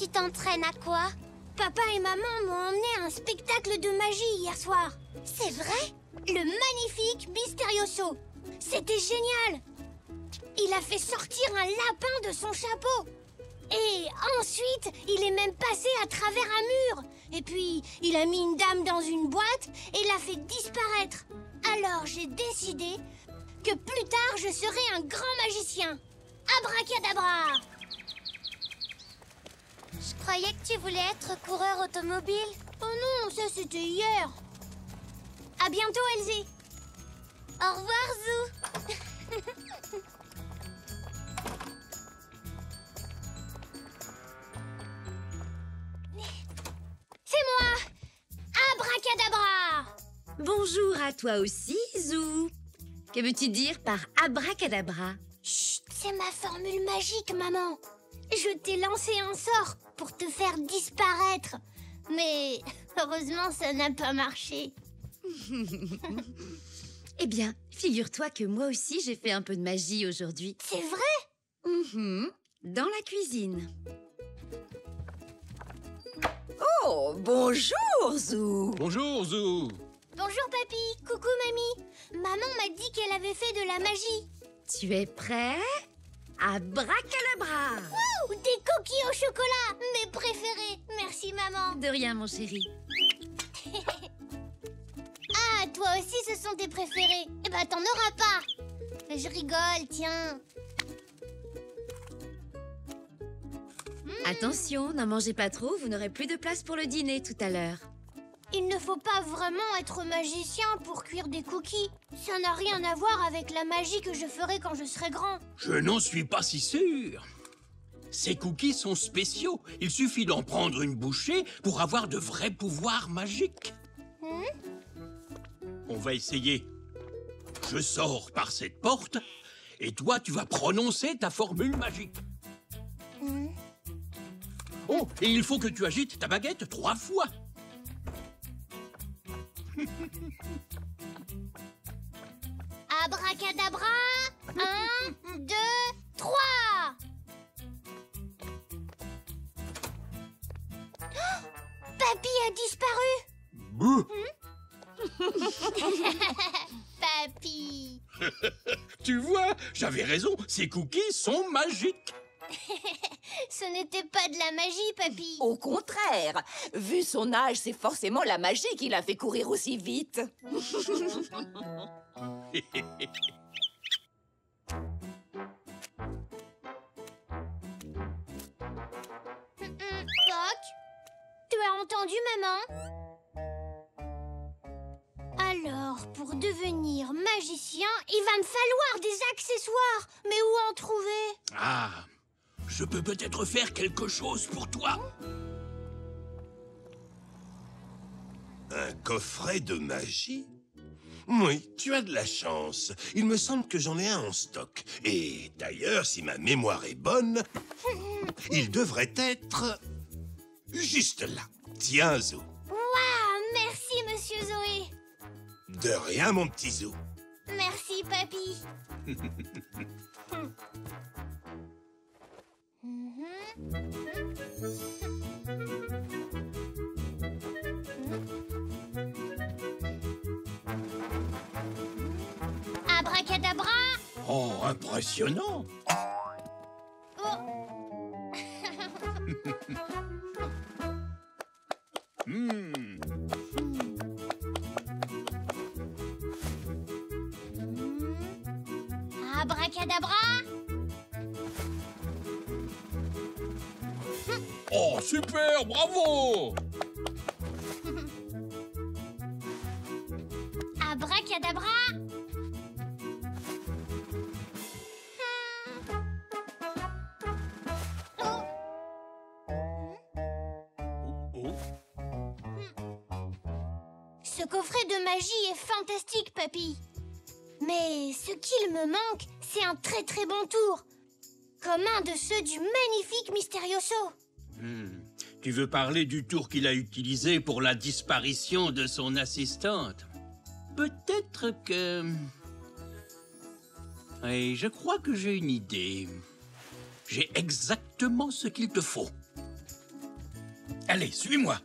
tu t'entraînes à quoi? Papa et maman m'ont emmené à un spectacle de magie hier soir. C'est vrai? Le magnifique Mysterioso. C'était génial. Il a fait sortir un lapin de son chapeau. Et ensuite, il est même passé à travers un mur. Et puis, il a mis une dame dans une boîte et l'a fait disparaître. Alors, j'ai décidé que plus tard, je serai un grand magicien. Abracadabra! Je croyais que tu voulais être coureur automobile. Oh non, ça c'était hier. À bientôt, Elsie. Au revoir, Zou. C'est moi! Abracadabra! Bonjour à toi aussi, Zou. Que veux-tu dire par abracadabra? Chut, c'est ma formule magique, maman. Je t'ai lancé un sort pour te faire disparaître. Mais heureusement, ça n'a pas marché. Eh bien, figure-toi que moi aussi j'ai fait un peu de magie aujourd'hui. C'est vrai? Dans la cuisine. Oh, bonjour, Zou. Bonjour, Zou. Bonjour, papy. Coucou, mamie. Maman m'a dit qu'elle avait fait de la magie. Tu es prêt? Abracadabra! Ouh, des cookies au chocolat, mes préférés. Merci, maman. De rien, mon chéri. Ah, toi aussi, ce sont tes préférés. Eh ben, t'en auras pas. Je rigole, tiens. Attention, n'en mangez pas trop, vous n'aurez plus de place pour le dîner tout à l'heure. Il ne faut pas vraiment être magicien pour cuire des cookies. Ça n'a rien à voir avec la magie que je ferai quand je serai grand. Je n'en suis pas si sûr. Ces cookies sont spéciaux. Il suffit d'en prendre une bouchée pour avoir de vrais pouvoirs magiques. On va essayer. Je sors par cette porte et toi, tu vas prononcer ta formule magique. Oh, et il faut que tu agites ta baguette 3 fois. Abracadabra. 1, 2, 3. Papy a disparu. Bouh. Papy. Tu vois, j'avais raison, ces cookies sont magiques. Ce n'était pas de la magie, papy. Au contraire, vu son âge, c'est forcément la magie qui l'a fait courir aussi vite. Toc. Tu as entendu, maman? Alors, pour devenir magicien, il va me falloir des accessoires. Mais où en trouver? Ah, je peux peut-être faire quelque chose pour toi. Un coffret de magie? Oui, tu as de la chance. Il me semble que j'en ai un en stock. Et d'ailleurs, si ma mémoire est bonne, il devrait être juste là. Tiens, Zou. Waouh, merci, monsieur Zoé. De rien, mon petit Zou. Merci, papy. Abracadabra. Oh, impressionnant. Abracadabra. Oh, super, bravo. Abracadabra. Oh. Oh. Ce coffret de magie est fantastique, papy. Mais ce qu'il me manque, c'est un très très bon tour. Comme un de ceux du magnifique Mysterioso. Tu veux parler du tour qu'il a utilisé pour la disparition de son assistante? Peut-être que... Oui, je crois que j'ai une idée. J'ai exactement ce qu'il te faut. Allez, suis-moi.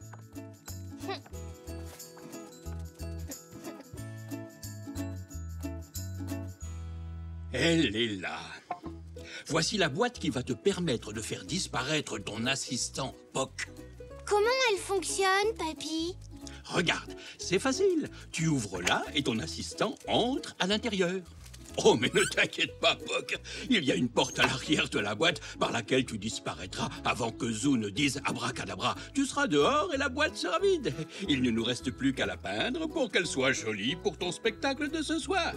Elle est là. Voici la boîte qui va te permettre de faire disparaître ton assistant Poc. Comment elle fonctionne, papy? Regarde, c'est facile. Tu ouvres là et ton assistant entre à l'intérieur. Oh, mais ne t'inquiète pas, Poc. Il y a une porte à l'arrière de la boîte par laquelle tu disparaîtras avant que Zoo ne dise abracadabra. Tu seras dehors et la boîte sera vide. Il ne nous reste plus qu'à la peindre pour qu'elle soit jolie pour ton spectacle de ce soir.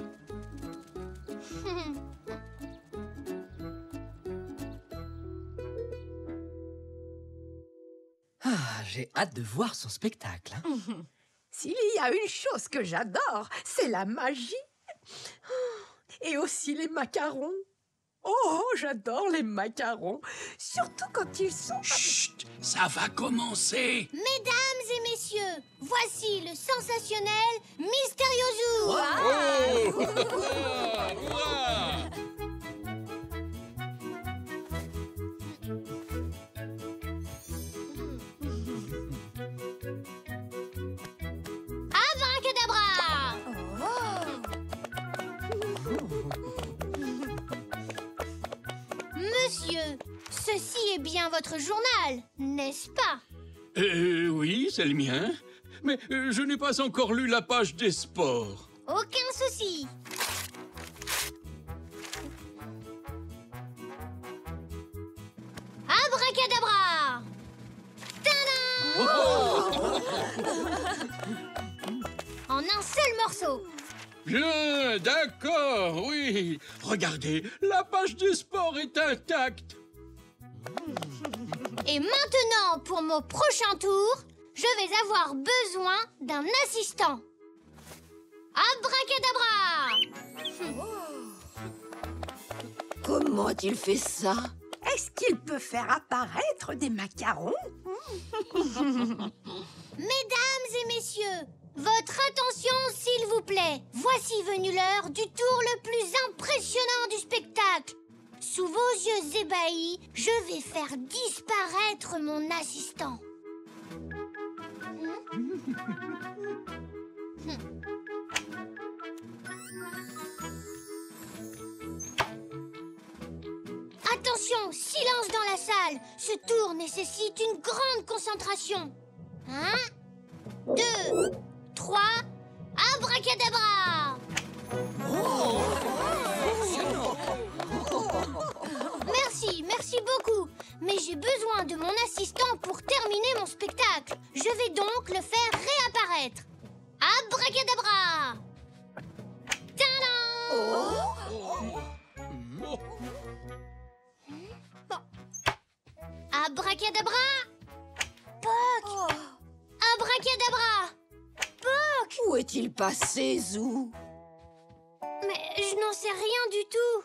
Ah, j'ai hâte de voir son spectacle. Hein. S'il y a une chose que j'adore, c'est la magie. Et aussi les macarons. Oh, j'adore les macarons. Surtout quand ils sont... Chut, ça va commencer. Mesdames et messieurs, voici le sensationnel Mysterioso. Abracadabra! Monsieur, ceci est bien votre journal, n'est-ce pas? Oui, c'est le mien. Mais je n'ai pas encore lu la page des sports. Aucun souci. Abracadabra! Tadam! En un seul morceau. Bien, d'accord, oui. Regardez, la page des sports est intacte. Et maintenant, pour mon prochain tour, je vais avoir besoin d'un assistant. Abracadabra! Comment a-t-il fait ça? Est-ce qu'il peut faire apparaître des macarons? Mesdames et messieurs, votre attention s'il vous plaît. Voici venue l'heure du tour le plus impressionnant du spectacle. Sous vos yeux ébahis, je vais faire disparaître mon assistant. Attention, silence dans la salle. Ce tour nécessite une grande concentration. 1, 2, 3, abracadabra! Merci beaucoup. Mais j'ai besoin de mon assistant pour terminer mon spectacle. Je vais donc le faire réapparaître. Abracadabra! Tadam! Abracadabra! Poc! Abracadabra! Poc! Où est-il passé, Zoo? Mais je n'en sais rien du tout.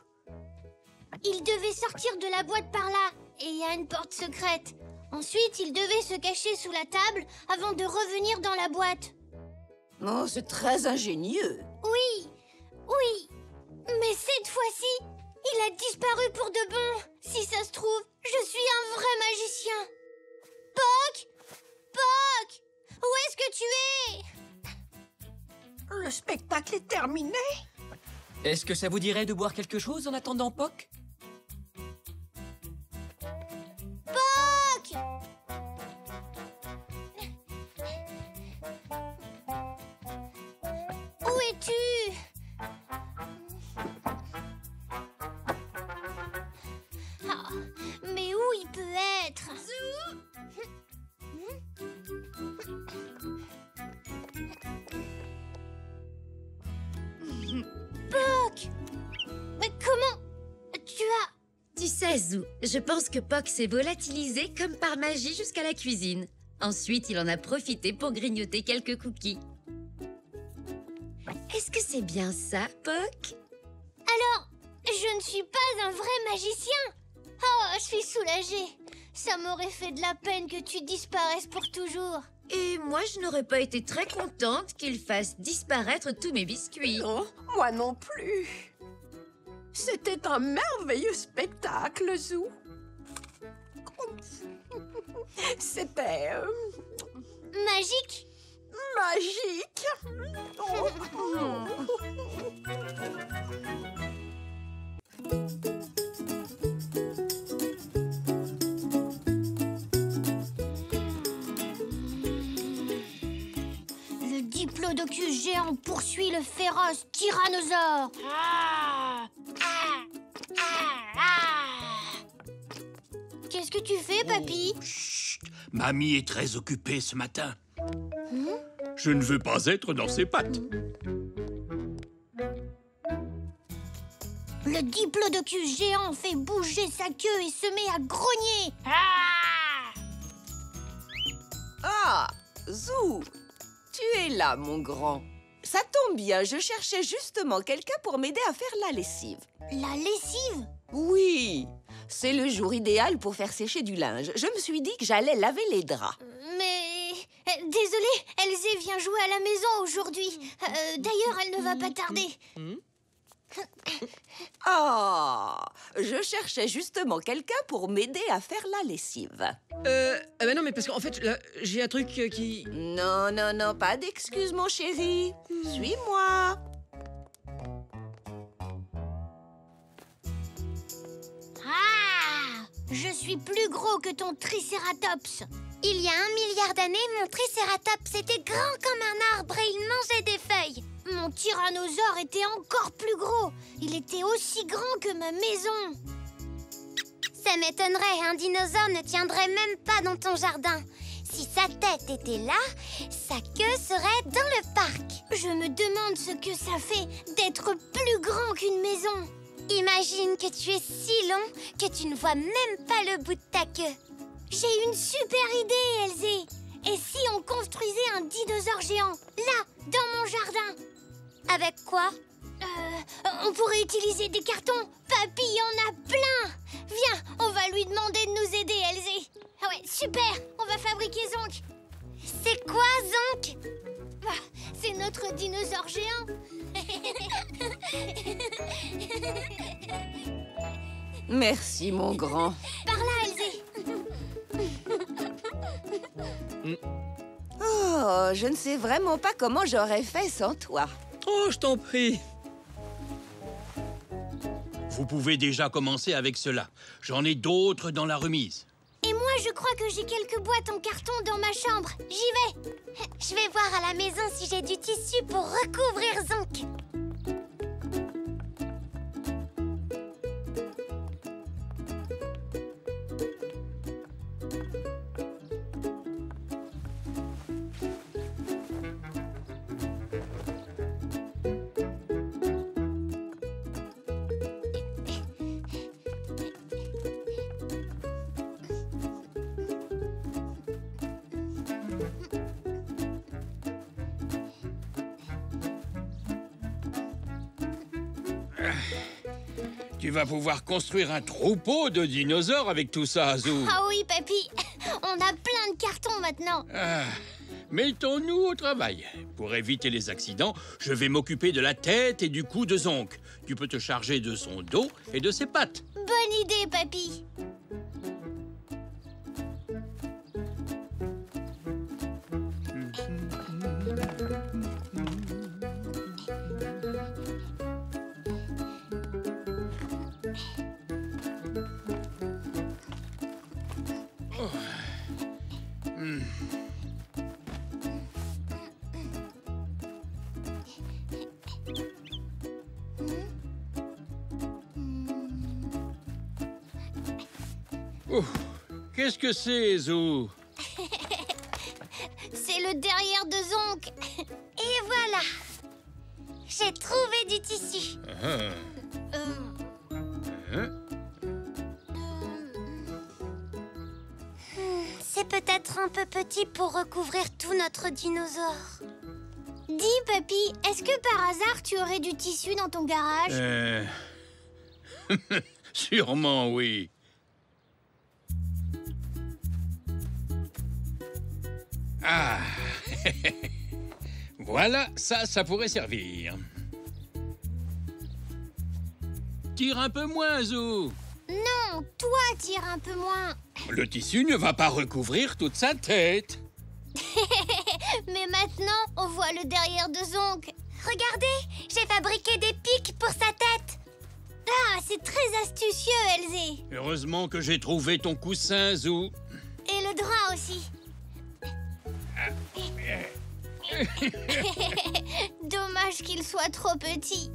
Il devait sortir de la boîte par là, et il y a une porte secrète. Ensuite, il devait se cacher sous la table avant de revenir dans la boîte. Oh, c'est très ingénieux. Oui, mais cette fois-ci, il a disparu pour de bon. Si ça se trouve, je suis un vrai magicien. Poc! Poc! Où est-ce que tu es? Le spectacle est terminé. Est-ce que ça vous dirait de boire quelque chose en attendant Poc? Poc! Où es-tu? Ah, mais où il peut être? Poc! Mais comment? Tu as... Tu sais, Zoo, je pense que Poc s'est volatilisé comme par magie jusqu'à la cuisine. Ensuite, il en a profité pour grignoter quelques cookies. Est-ce que c'est bien ça, Poc? Alors, je ne suis pas un vrai magicien. Oh, je suis soulagée. Ça m'aurait fait de la peine que tu disparaisses pour toujours. Et moi, je n'aurais pas été très contente qu'il fasse disparaître tous mes biscuits. Non, moi non plus. C'était un merveilleux spectacle, Zoo. C'était Magique? magique. Le diplodocus géant poursuit le féroce tyrannosaure. Qu'est-ce que tu fais, papy? Chut, mamie est très occupée ce matin. Je ne veux pas être dans ses pattes. Le diplodocus géant fait bouger sa queue et se met à grogner. Ah, Zou, tu es là, mon grand. Ça tombe bien, je cherchais justement quelqu'un pour m'aider à faire la lessive. La lessive? Oui, c'est le jour idéal pour faire sécher du linge. Je me suis dit que j'allais laver les draps. Mais... désolée, Elzé vient jouer à la maison aujourd'hui. D'ailleurs, elle ne va pas tarder. Ah, je cherchais justement quelqu'un pour m'aider à faire la lessive. Ben non, mais parce qu'en fait, là, j'ai un truc qui... Non, non, non, pas d'excuses, mon chéri. Suis-moi. Ah! Je suis plus gros que ton tricératops. Il y a 1 milliard d'années, mon tricératops était grand comme un arbre et il mangeait des feuilles. Mon tyrannosaure était encore plus gros. Il était aussi grand que ma maison. Ça m'étonnerait, un dinosaure ne tiendrait même pas dans ton jardin. Si sa tête était là, sa queue serait dans le parc. Je me demande ce que ça fait d'être plus grand qu'une maison. Imagine que tu es si long que tu ne vois même pas le bout de ta queue. J'ai une super idée, Elzé. Et si on construisait un dinosaure géant, là, dans mon jardin? Avec quoi? On pourrait utiliser des cartons. Papy en a plein. Viens, on va lui demander de nous aider, Elzé. Ah ouais, super. On va fabriquer Zonk. C'est quoi, Zonk? C'est notre dinosaure géant. Merci, mon grand. Par là, Elzé. Oh, je ne sais vraiment pas comment j'aurais fait sans toi. Oh, je t'en prie. Vous pouvez déjà commencer avec cela. J'en ai d'autres dans la remise. Et moi, je crois que j'ai quelques boîtes en carton dans ma chambre. J'y vais. Je vais voir à la maison si j'ai du tissu pour recouvrir Zonk. Tu vas pouvoir construire un troupeau de dinosaures avec tout ça, Zou. Ah oui, papy. On a plein de cartons maintenant. Ah, mettons-nous au travail. Pour éviter les accidents, je vais m'occuper de la tête et du cou de Zonk. Tu peux te charger de son dos et de ses pattes. Bonne idée, papy. Qu'est-ce que c'est, Zou? C'est le derrière de Zonk. Et voilà. J'ai trouvé du tissu. C'est peut-être un peu petit pour recouvrir tout notre dinosaure. Dis, papy, est-ce que par hasard tu aurais du tissu dans ton garage? Sûrement, oui. Ah. Voilà, ça pourrait servir. Tire un peu moins, Zou. Non, toi tire un peu moins. Le tissu ne va pas recouvrir toute sa tête. Mais maintenant, on voit le derrière de Zonk. Regardez, j'ai fabriqué des pics pour sa tête. Ah, c'est très astucieux, Elzé. Heureusement que j'ai trouvé ton coussin, Zou. Et le drap aussi. Dommage qu'il soit trop petit.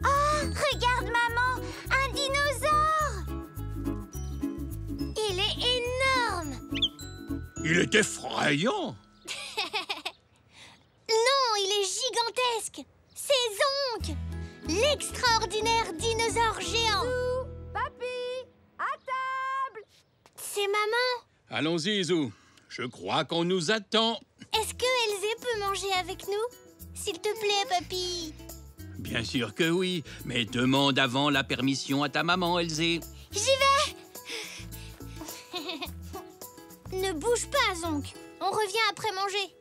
Oh, regarde, maman, un dinosaure. Il est énorme. Il est effrayant. Non, il est gigantesque. C'est Zonk, l'extraordinaire dinosaure géant. Papy, à table! C'est maman. Allons-y, Zou. Je crois qu'on nous attend. Est-ce que Elzé peut manger avec nous? S'il te plaît, papy. Bien sûr que oui, mais demande avant la permission à ta maman, Elzé. J'y vais. Ne bouge pas, Zonk. On revient après manger.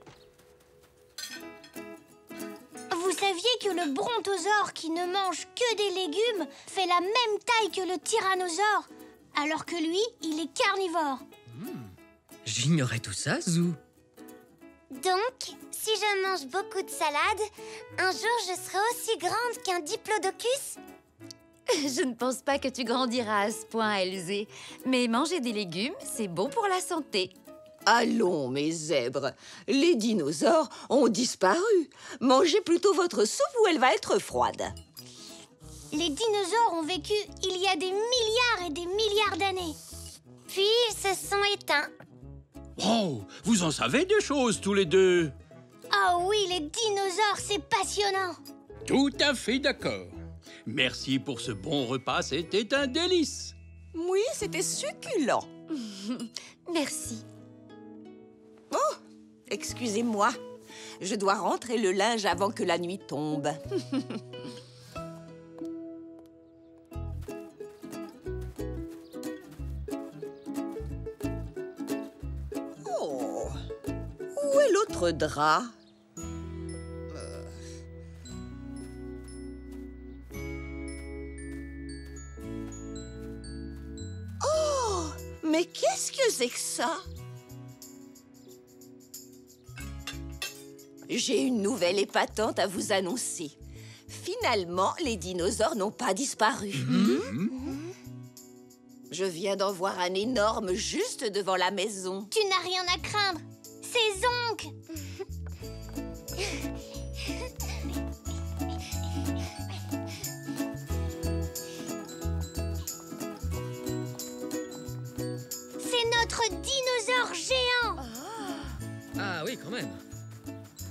Vous saviez que le brontosaure qui ne mange que des légumes fait la même taille que le tyrannosaure, alors que lui, il est carnivore. J'ignorais tout ça, Zou. Donc, si je mange beaucoup de salade, un jour je serai aussi grande qu'un diplodocus? Je ne pense pas que tu grandiras à ce point, Elzé. Mais manger des légumes, c'est bon pour la santé. Allons, mes zèbres, les dinosaures ont disparu. Mangez plutôt votre soupe ou elle va être froide. Les dinosaures ont vécu il y a des milliards et des milliards d'années. Puis ils se sont éteints. Oh, vous en savez des choses tous les deux. Oh oui, les dinosaures, c'est passionnant. Tout à fait d'accord. Merci pour ce bon repas, c'était un délice. Oui, c'était succulent. Merci. Oh, excusez-moi. Je dois rentrer le linge avant que la nuit tombe. Oh, où est l'autre drap? Oh, mais qu'est-ce que c'est que ça? J'ai une nouvelle épatante à vous annoncer. Finalement, les dinosaures n'ont pas disparu. Je viens d'en voir un énorme juste devant la maison. Tu n'as rien à craindre. C'est Zonk. C'est notre dinosaure géant. Ah oui, quand même.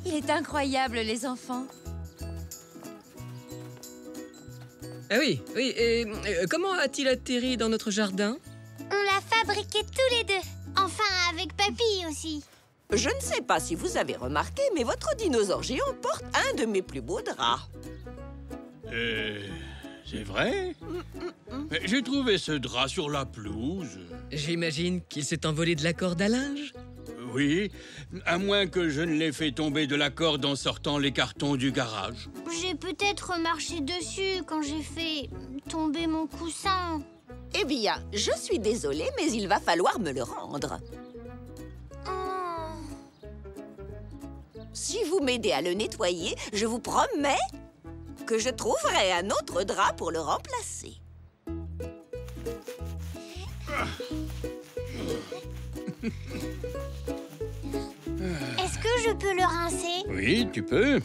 Il est incroyable, les enfants. Ah oui, oui, et comment a-t-il atterri dans notre jardin? On l'a fabriqué tous les deux. Enfin, avec papy aussi. Je ne sais pas si vous avez remarqué, mais votre dinosaure géant porte un de mes plus beaux draps. C'est vrai? Mais j'ai trouvé ce drap sur la pelouse. J'imagine qu'il s'est envolé de la corde à linge. Oui, à moins que je ne l'ai fait tomber de la corde en sortant les cartons du garage. J'ai peut-être marché dessus quand j'ai fait tomber mon coussin. Eh bien, je suis désolée, mais il va falloir me le rendre. Oh. Si vous m'aidez à le nettoyer, je vous promets que je trouverai un autre drap pour le remplacer. Est-ce que je peux le rincer? Oui, tu peux.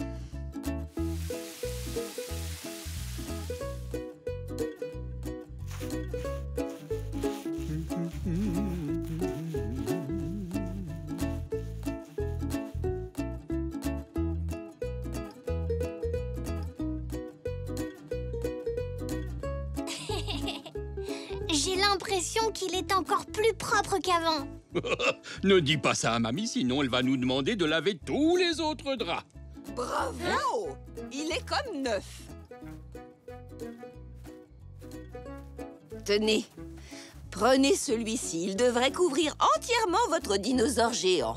J'ai l'impression qu'il est encore plus propre qu'avant. Ne dis pas ça à mamie, sinon elle va nous demander de laver tous les autres draps. Bravo! Il est comme neuf. Tenez, prenez celui-ci. Il devrait couvrir entièrement votre dinosaure géant.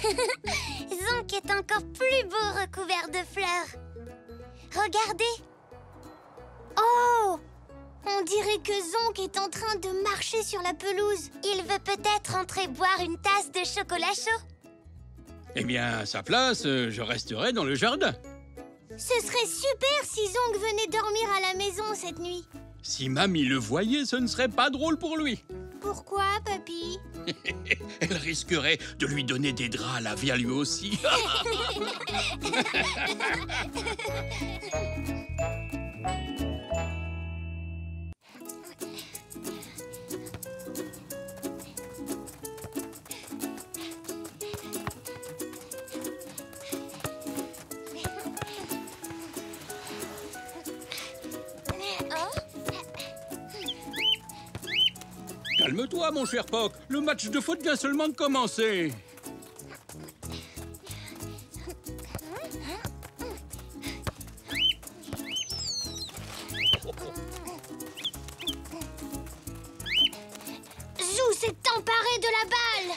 Zonk est encore plus beau recouvert de fleurs. Regardez. Oh! On dirait que Zonk est en train de marcher sur la pelouse. Il veut peut-être entrer boire une tasse de chocolat chaud. Eh bien, à sa place, je resterai dans le jardin. Ce serait super si Zonk venait dormir à la maison cette nuit. Si Mamie le voyait, ce ne serait pas drôle pour lui. Pourquoi, papy? Elle risquerait de lui donner des draps à laver à lui aussi. Calme-toi, mon cher Poc. Le match de foot vient seulement de commencer. Zou s'est emparé de la balle.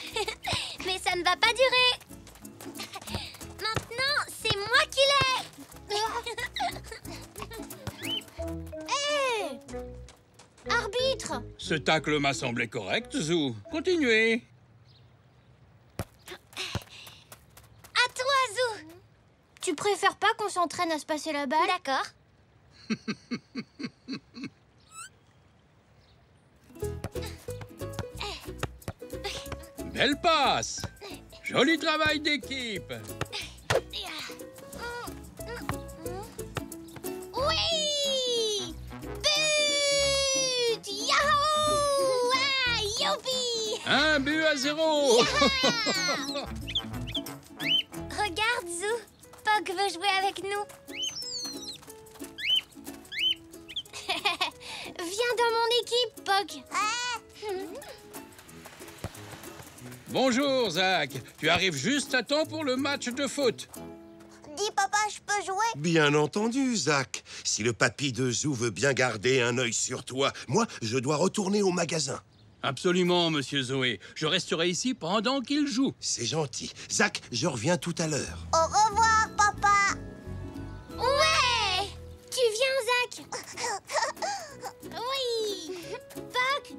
Mais ça ne va pas durer. Maintenant, c'est moi qui l'ai. Hé! Arbitre! Ce tacle m'a semblé correct, Zou. Continuez. À toi, Zou. Tu préfères pas qu'on s'entraîne à se passer la balle? D'accord. Belle passe. Joli travail d'équipe. Oui! But! Yahoo! Ah, youpi! 1-0. Regarde, Zou. Poc veut jouer avec nous. Viens dans mon équipe, Poc. Bonjour, Zach. Tu arrives juste à temps pour le match de foot. Dis, papa, je peux jouer? Bien entendu, Zach. Si le papy de Zou veut bien garder un œil sur toi, moi, je dois retourner au magasin. Absolument, monsieur Zoé. Je resterai ici pendant qu'il joue. C'est gentil. Zach, je reviens tout à l'heure. Au revoir, papa. Ouais! Tu viens, Zach? Oui! Poc!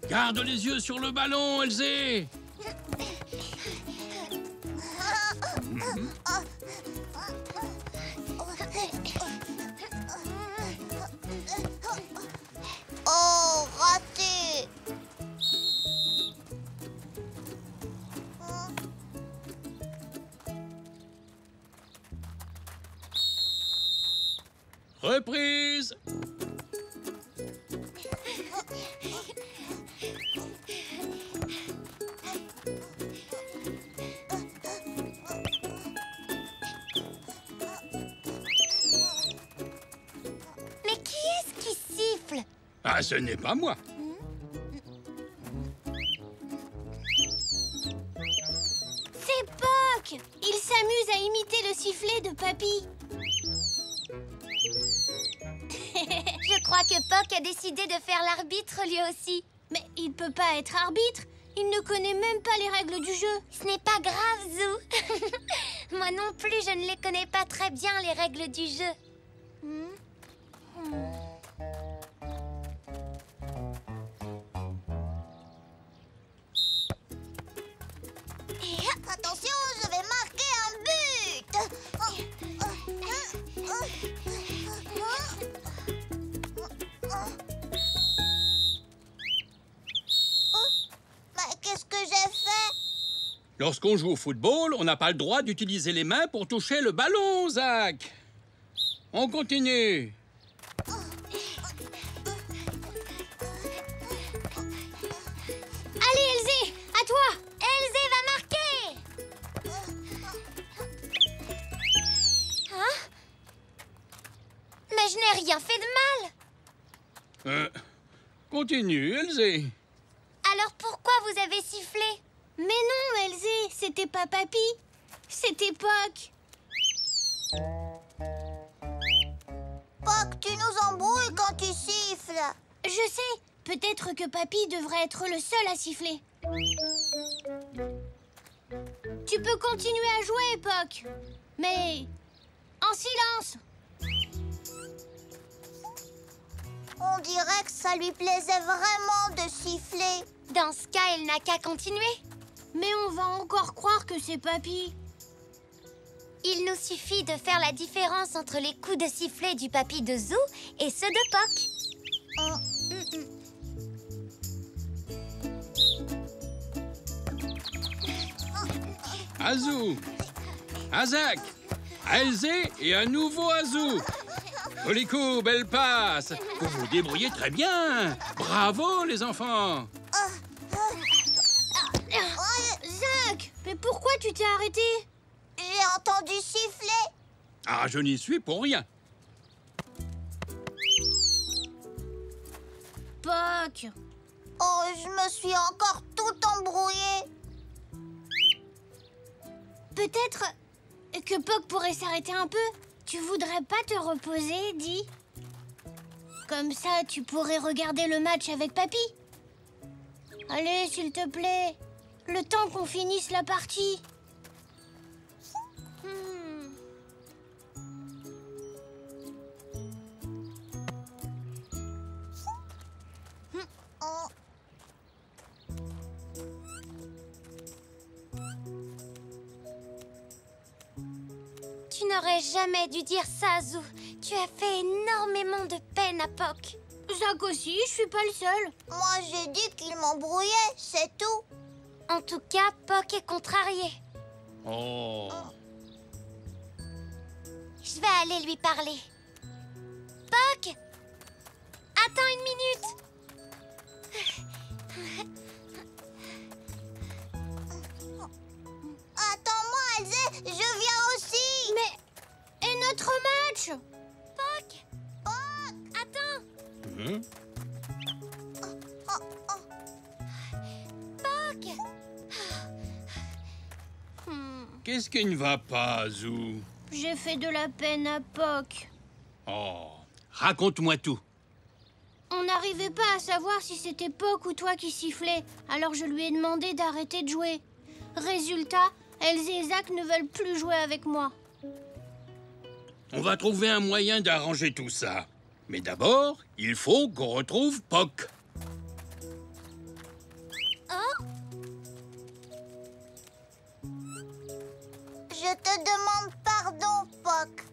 Garde les yeux sur le ballon, Elzé. Oh, raté. Reprise. Mais qui est-ce qui siffle? Ah, ce n'est pas moi. C'est Poc! Il s'amuse à imiter le sifflet de papy. Je crois que Poc a décidé de faire l'arbitre lui aussi. Mais il peut pas être arbitre. Il ne connaît même pas les règles du jeu. Ce n'est pas grave, Zou. Moi non plus, je ne les connais pas très bien, les règles du jeu. Attention, je vais marquer un but. Mais qu'est-ce que j'ai fait? Lorsqu'on joue au football, on n'a pas le droit d'utiliser les mains pour toucher le ballon, Zach. On continue. Allez, Elzé, à toi! Elzé va marquer. Hein? Mais je n'ai rien fait de mal. Continue, Elzé. Alors pourquoi vous avez sifflé? Mais non, Elzé, c'était pas Papy. C'était Poc. Poc, tu nous embrouilles quand tu siffles. Je sais, peut-être que Papy devrait être le seul à siffler. Tu peux continuer à jouer, Poc. Mais en silence. On dirait que ça lui plaisait vraiment de siffler. Dans ce cas, elle n'a qu'à continuer. Mais on va encore croire que c'est Papy. Il nous suffit de faire la différence entre les coups de sifflet du papy de Zou et ceux de Poc. Azou, Azak, Elzé et à nouveau Azou. Joli coup, belle passe. Vous vous débrouillez très bien. Bravo, les enfants. Zach, mais pourquoi tu t'es arrêté? J'ai entendu siffler. Ah, je n'y suis pour rien. Poc. Oh, je me suis encore tout embrouillée. Peut-être que Poc pourrait s'arrêter un peu. Tu voudrais pas te reposer, dis? Comme ça, tu pourrais regarder le match avec Papy. Allez, s'il te plaît. Le temps qu'on finisse la partie. Tu n'aurais jamais dû dire ça, Zou. Tu as fait énormément de peine à Poc. Zach aussi, je suis pas le seul. Moi, j'ai dit qu'il m'embrouillait, c'est tout. En tout cas, Poc est contrarié. Oh. Je vais aller lui parler. Poc! Attends une minute. Attends-moi, Elzé, je viens aussi. Mais... Et notre match? Poc! Poc! Attends! Poc! Qu'est-ce qui ne va pas, Azou? J'ai fait de la peine à Poc. Oh, raconte-moi tout. On n'arrivait pas à savoir si c'était Poc ou toi qui sifflais, alors je lui ai demandé d'arrêter de jouer. Résultat, Elzé et Zach ne veulent plus jouer avec moi. On va trouver un moyen d'arranger tout ça. Mais d'abord, il faut qu'on retrouve Poc. Je te demande pardon, Poc.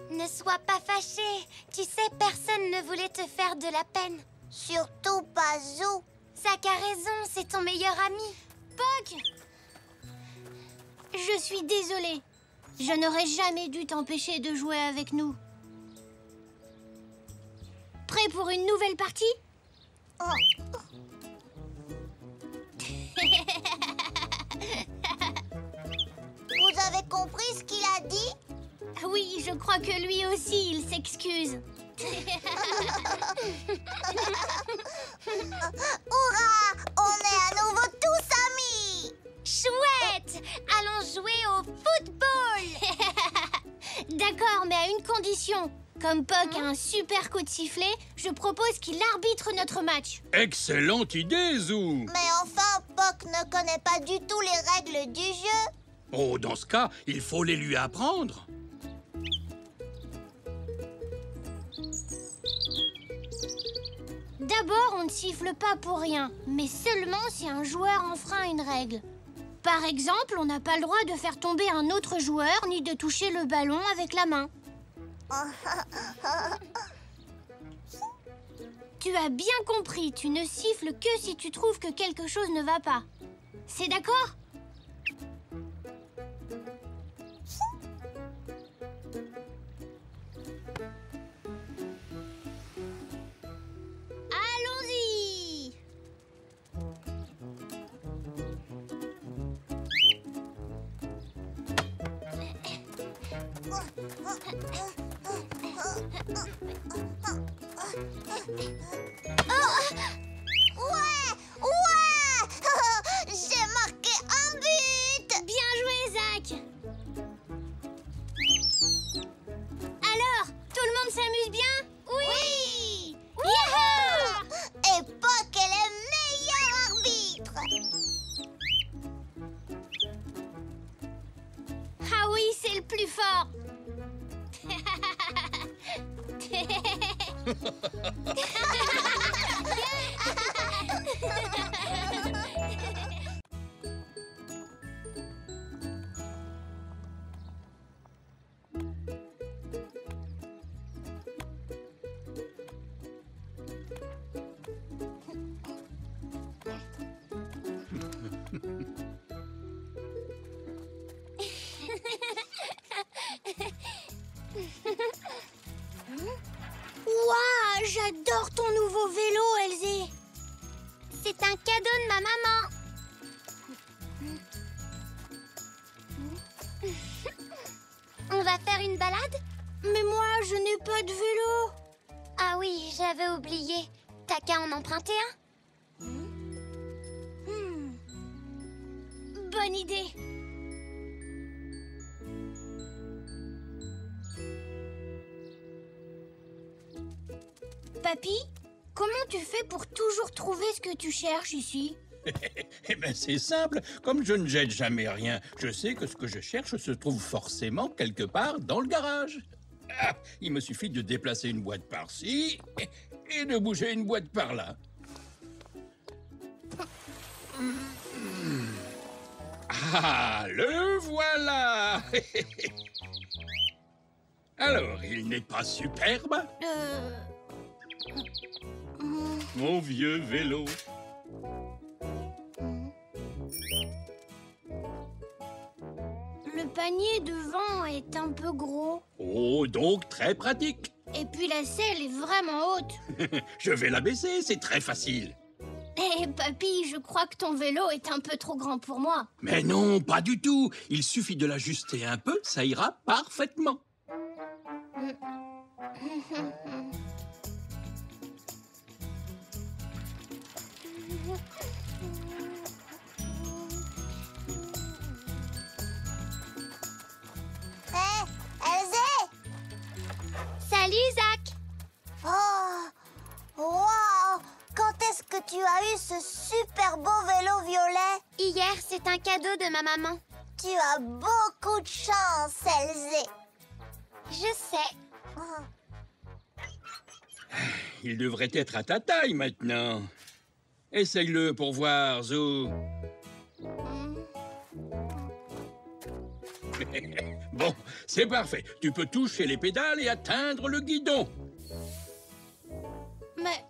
Ne sois pas fâché. Tu sais, personne ne voulait te faire de la peine. Surtout pas Zou. Zach a raison, c'est ton meilleur ami. Poc! Je suis désolée. Je n'aurais jamais dû t'empêcher de jouer avec nous. Prêt pour une nouvelle partie? Vous avez compris ce qu'il a dit? Oui, je crois que lui aussi, il s'excuse. Hurrah! On est à nouveau tous amis! Chouette! Allons jouer au football! D'accord, mais à une condition. Comme Poc a un super coup de sifflet, je propose qu'il arbitre notre match. Excellente idée, Zou. Mais enfin, Poc ne connaît pas du tout les règles du jeu. Oh, dans ce cas, il faut les lui apprendre. D'abord, on ne siffle pas pour rien, mais seulement si un joueur enfreint une règle. Par exemple, on n'a pas le droit de faire tomber un autre joueur ni de toucher le ballon avec la main. Tu as bien compris, tu ne siffles que si tu trouves que quelque chose ne va pas. C'est d'accord ? Allons-y! Ouais! Ouais! J'ai marqué un but! Bien joué, Zach! Alors, tout le monde s'amuse bien? Oui! Yahoo! Et Puck est le meilleur arbitre! Ah oui, c'est le plus fort! Waouh, j'adore ton nouveau vélo, Elsie. C'est un cadeau de ma maman. On va faire une balade? Mais moi, je n'ai pas de vélo. Ah oui, j'avais oublié. T'as qu'à en emprunter un? Bonne idée. Papy, comment tu fais pour toujours trouver ce que tu cherches ici? Eh bien, c'est simple. Comme je ne jette jamais rien, je sais que ce que je cherche se trouve forcément quelque part dans le garage. Ah, il me suffit de déplacer une boîte par-ci et de bouger une boîte par-là. Ah, le voilà! Alors, il n'est pas superbe, mon vieux vélo? Le panier devant est un peu gros. Oh, donc très pratique. Et puis la selle est vraiment haute. Je vais la baisser, c'est très facile. Eh, papy, je crois que ton vélo est un peu trop grand pour moi. Mais non, pas du tout. Il suffit de l'ajuster un peu, ça ira parfaitement. Hé, Elsie! Salut, Zach! Oh! Wow! Quand est-ce que tu as eu ce super beau vélo violet? Hier, c'est un cadeau de ma maman. Tu as beaucoup de chance, Elsie. Je sais. Il devrait être à ta taille maintenant. Essaye-le pour voir, Zou. Bon, c'est parfait. Tu peux toucher les pédales et atteindre le guidon. Mais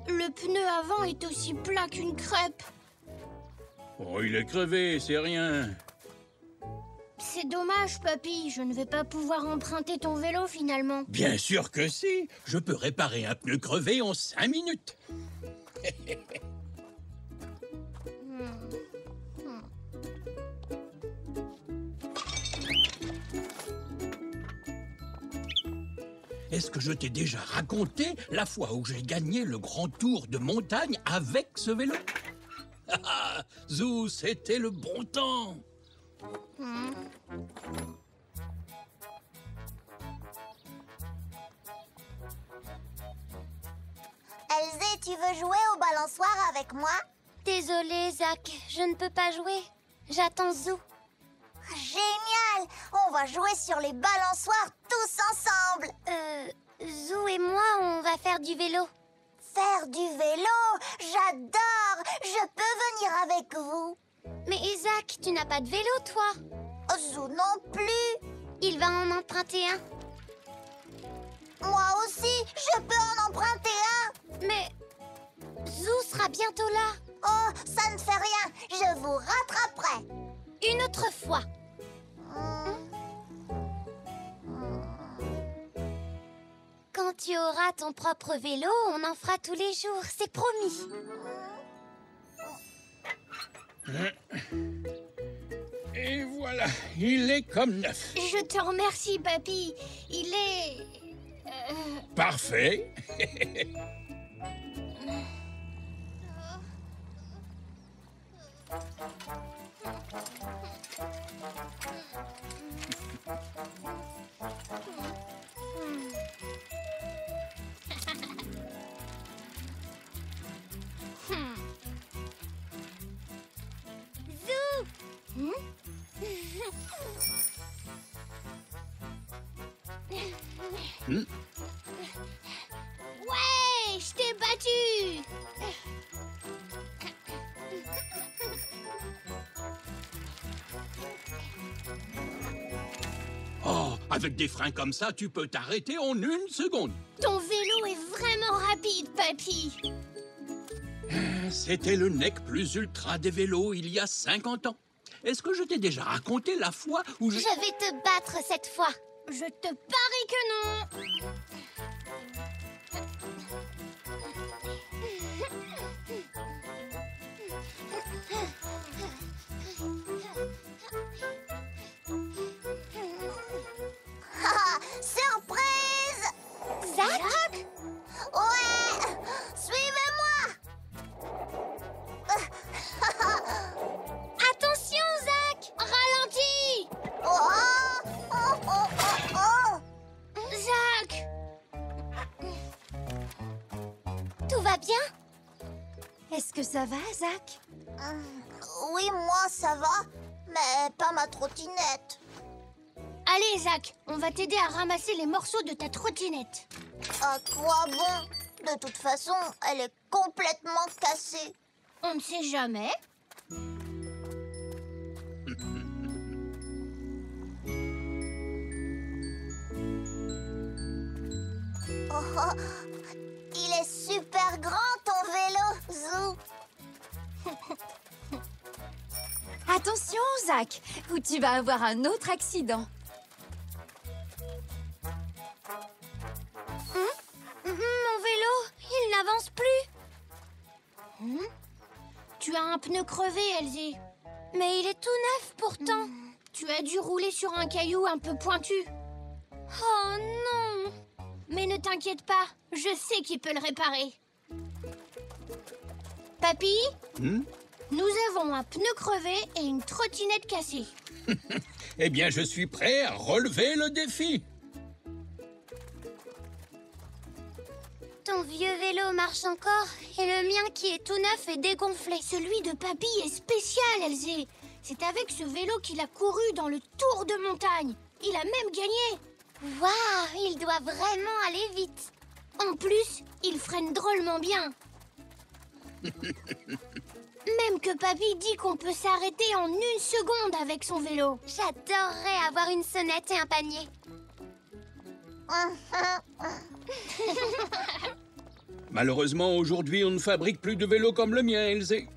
le pneu avant est aussi plat qu'une crêpe. Oh, il est crevé, c'est rien. C'est dommage, papy. Je ne vais pas pouvoir emprunter ton vélo finalement. Bien sûr que si. Je peux réparer un pneu crevé en 5 minutes. Est-ce que je t'ai déjà raconté la fois où j'ai gagné le grand tour de montagne avec ce vélo? Ah, Zou, c'était le bon temps. Elsie, tu veux jouer au balançoire avec moi? Désolée, Zach, je ne peux pas jouer. J'attends Zou. Génial! On va jouer sur les balançoires tous ensemble. Zou et moi, on va faire du vélo. Faire du vélo? J'adore! Je peux venir avec vous. Mais Isaac, tu n'as pas de vélo, toi? Zou non plus. Il va en emprunter un. Moi aussi, je peux en emprunter un. Mais Zou sera bientôt là. Oh, ça ne fait rien. Je vous rattraperai. Une autre fois. Quand tu auras ton propre vélo, on en fera tous les jours, c'est promis. Et voilà, il est comme neuf. Je te remercie, papy. Il est... Parfait. Ouais, je t'ai battu. Oh, avec des freins comme ça, tu peux t'arrêter en 1 seconde. Ton vélo est vraiment rapide, papy. C'était le nec plus ultra des vélos il y a 50 ans. Est-ce que je t'ai déjà raconté la fois où Je vais te battre cette fois. Je te parie que non. Surprise! Zach? Ouais! Suivez-moi! Attention, Zach! Ralentis! Oh! Oh, oh, oh, oh! Zach! Tout va bien? Est-ce que ça va, Zach? Oui, moi, ça va, mais pas ma trottinette. Allez, Zach, on va t'aider à ramasser les morceaux de ta trottinette. À quoi bon? De toute façon, elle est complètement cassée. On ne sait jamais. Oh, oh, il est super grand, ton vélo, Zou. Attention, Zach, ou tu vas avoir un autre accident. Mon vélo, il n'avance plus. Tu as un pneu crevé, Elsie. Mais il est tout neuf pourtant. Tu as dû rouler sur un caillou un peu pointu. Oh non! Mais ne t'inquiète pas, je sais qui peut le réparer. Papy, nous avons un pneu crevé et une trottinette cassée. Eh bien, je suis prêt à relever le défi. Ton vieux vélo marche encore et le mien qui est tout neuf est dégonflé. Celui de papy est spécial, Elsie. C'est avec ce vélo qu'il a couru dans le tour de montagne. Il a même gagné. Waouh, il doit vraiment aller vite. En plus, il freine drôlement bien. Même que papy dit qu'on peut s'arrêter en 1 seconde avec son vélo. J'adorerais avoir une sonnette et un panier. Malheureusement, aujourd'hui, on ne fabrique plus de vélos comme le mien, Elsie.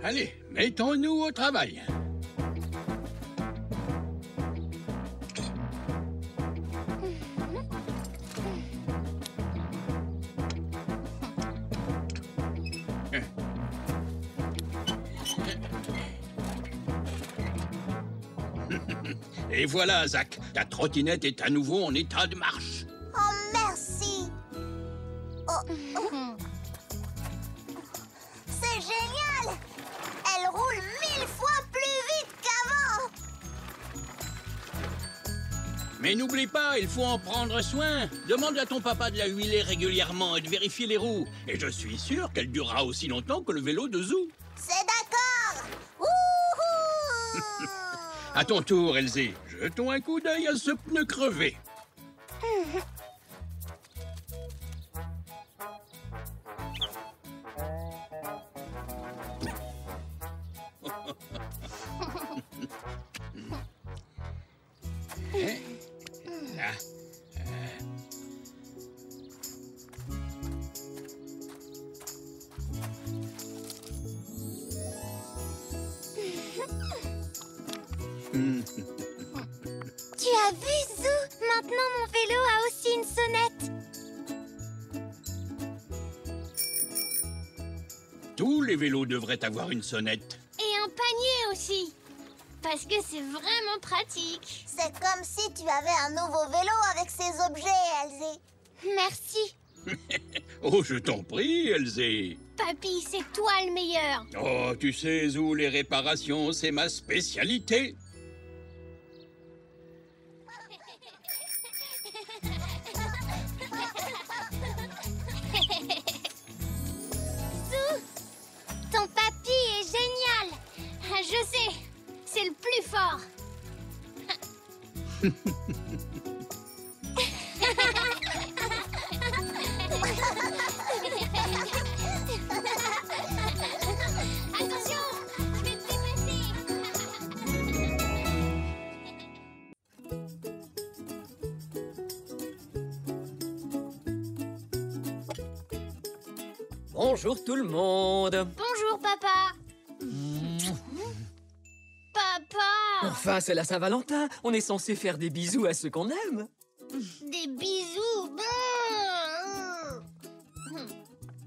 Allez, mettons-nous au travail. Et voilà, Zach, ta trottinette est à nouveau en état de marche. Oh, merci. Oh, oh. C'est génial. Elle roule 1000 fois plus vite qu'avant. Mais n'oublie pas, il faut en prendre soin. Demande à ton papa de la huiler régulièrement et de vérifier les roues. Et je suis sûr qu'elle durera aussi longtemps que le vélo de Zou. C'est d'accord. Wouhou. À ton tour, Elsie, jetons un coup d'œil à ce pneu crevé. Là. Tu as vu, Zou? Maintenant, mon vélo a aussi une sonnette. les vélos devraient avoir une sonnette. Et un panier aussi. Parce que c'est vraiment pratique. C'est comme si tu avais un nouveau vélo avec ces objets, Elsie. Merci. Oh, je t'en prie, Elsie. Papy, c'est toi le meilleur. Oh, tu sais où les réparations, c'est ma spécialité. Ton papy est génial. Je sais, c'est le plus fort. Attention, je vais te dépasser. Bonjour tout le monde. Bonjour, papa. Papa. Enfin, c'est la Saint-Valentin. On est censé faire des bisous à ceux qu'on aime. Des bisous.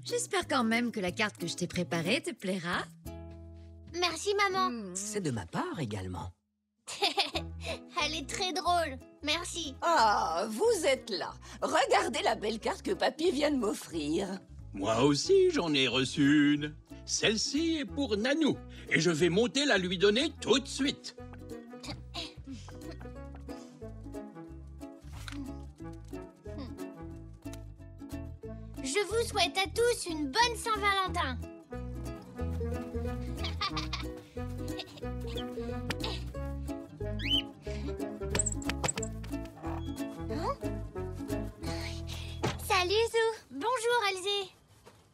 J'espère quand même que la carte que je t'ai préparée te plaira. Merci, maman. C'est de ma part également. Elle est très drôle. Merci. Ah, vous êtes là. Regardez la belle carte que papy vient de m'offrir. Moi aussi, j'en ai reçu une. Celle-ci est pour Nanou. Et je vais monter la lui donner tout de suite. Je vous souhaite à tous une bonne Saint-Valentin. Salut, Zou. Bonjour, Elsie.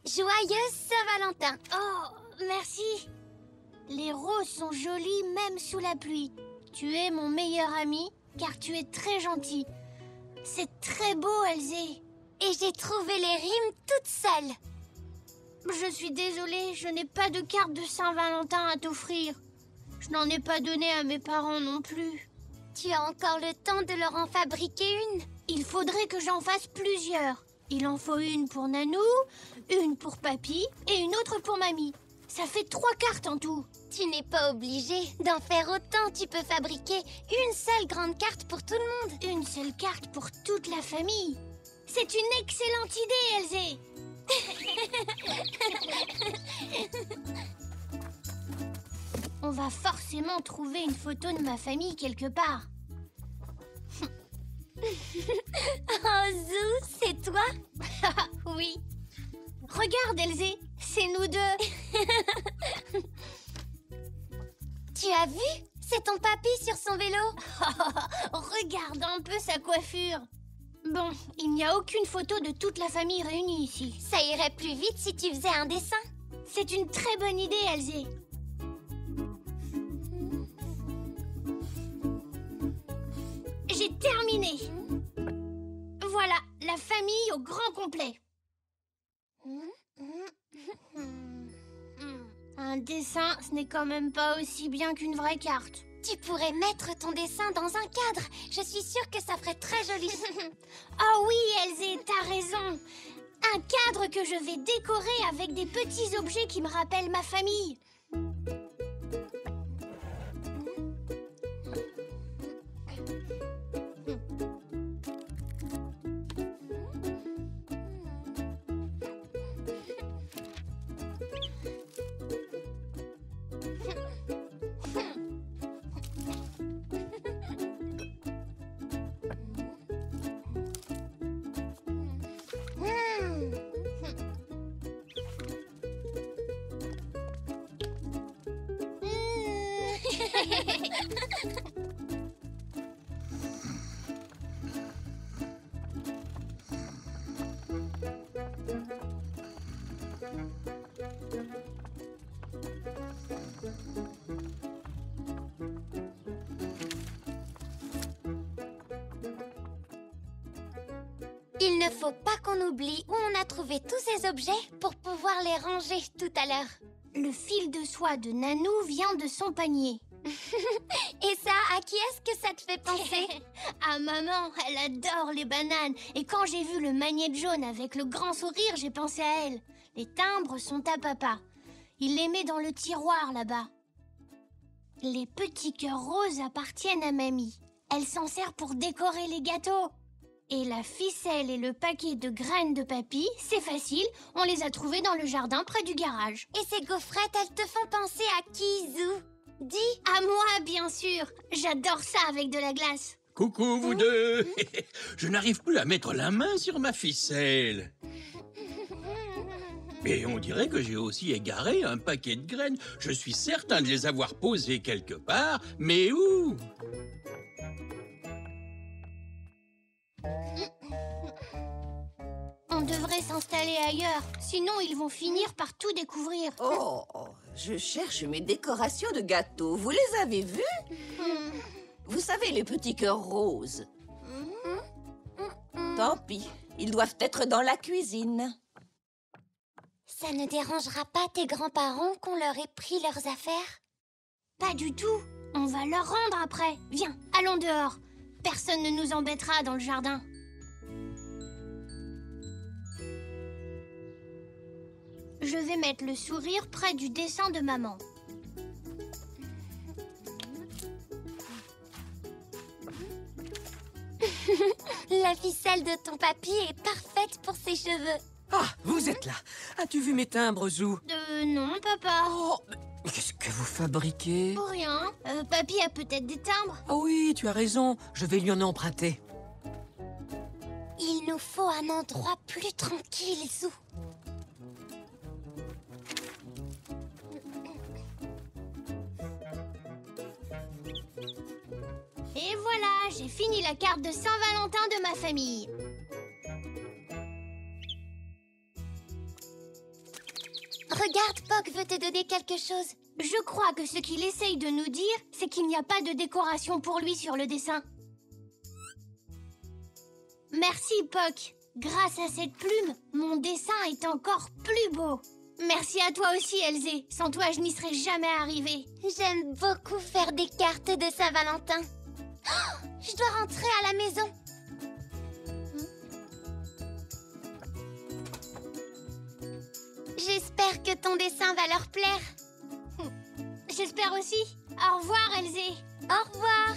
Joyeuse Saint-Valentin. Oh, merci. Les roses sont jolies même sous la pluie. Tu es mon meilleur ami car tu es très gentil. C'est très beau, Elsie. Et j'ai trouvé les rimes toutes seules. Je suis désolée, je n'ai pas de carte de Saint-Valentin à t'offrir. Je n'en ai pas donné à mes parents non plus. Tu as encore le temps de leur en fabriquer une. Il faudrait que j'en fasse plusieurs. Il en faut une pour Nanou, une pour Papy et une autre pour Mamie. Ça fait 3 cartes en tout. Tu n'es pas obligé d'en faire autant. Tu peux fabriquer une seule grande carte pour tout le monde. Une seule carte pour toute la famille. C'est une excellente idée, Elsie. On va forcément trouver une photo de ma famille quelque part. Oh, Zou, c'est toi? Oui. Regarde, Elsie, c'est nous deux. Tu as vu? C'est ton papy sur son vélo. Regarde un peu sa coiffure. Bon, il n'y a aucune photo de toute la famille réunie ici. Ça irait plus vite si tu faisais un dessin. C'est une très bonne idée, Elsie. J'ai terminé. Voilà, la famille au grand complet. Un dessin, ce n'est quand même pas aussi bien qu'une vraie carte. Tu pourrais mettre ton dessin dans un cadre. Je suis sûre que ça ferait très joli. Oh oui, Elsie, t'as raison. Un cadre que je vais décorer avec des petits objets qui me rappellent ma famille. Il ne faut pas qu'on oublie où on a trouvé tous ces objets pour pouvoir les ranger tout à l'heure. Le fil de soie de Nanou vient de son panier. Et ça, à qui est-ce que ça te fait penser? Ah, maman, elle adore les bananes. Et quand j'ai vu le magnète jaune avec le grand sourire, j'ai pensé à elle. Les timbres sont à papa. Il les met dans le tiroir là-bas. Les petits cœurs roses appartiennent à Mamie. Elle s'en sert pour décorer les gâteaux. Et la ficelle et le paquet de graines de Papy, c'est facile, on les a trouvés dans le jardin près du garage. Et ces gaufrettes, elles te font penser à qui, Zou? Dis. À moi, bien sûr. J'adore ça avec de la glace. Coucou, vous deux. Je n'arrive plus à mettre la main sur ma ficelle. Et on dirait que j'ai aussi égaré un paquet de graines. Je suis certain de les avoir posées quelque part, mais où? On devrait s'installer ailleurs, sinon ils vont finir par tout découvrir. Oh, je cherche mes décorations de gâteaux. Vous les avez vues? Vous savez, les petits cœurs roses. Tant pis, ils doivent être dans la cuisine. Ça ne dérangera pas tes grands-parents qu'on leur ait pris leurs affaires? Pas du tout. On va leur rendre après. Viens, allons dehors. Personne ne nous embêtera dans le jardin. Je vais mettre le sourire près du dessin de maman. La ficelle de ton papy est parfaite pour ses cheveux. Ah, vous êtes là. As-tu vu mes timbres, Zou? Non, papa. Oh, mais qu'est-ce que vous fabriquez? Pour rien. Papy a peut-être des timbres. Ah oui, tu as raison. Je vais lui en emprunter. Il nous faut un endroit plus tranquille, Zou. Et voilà, j'ai fini la carte de Saint-Valentin de ma famille. Regarde, Poc veut te donner quelque chose. Je crois que ce qu'il essaye de nous dire, c'est qu'il n'y a pas de décoration pour lui sur le dessin. Merci, Poc. Grâce à cette plume, mon dessin est encore plus beau. Merci à toi aussi, Elzé. Sans toi, je n'y serais jamais arrivée. J'aime beaucoup faire des cartes de Saint-Valentin. Oh, je dois rentrer à la maison. J'espère que ton dessin va leur plaire. J'espère aussi. Au revoir, Elzé. Au revoir.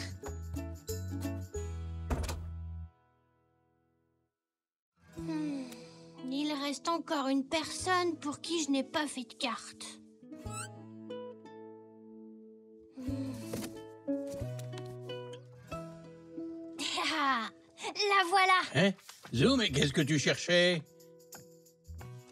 Il reste encore une personne pour qui je n'ai pas fait de carte. Ah, la voilà. Hein? Zou, mais qu'est-ce que tu cherchais?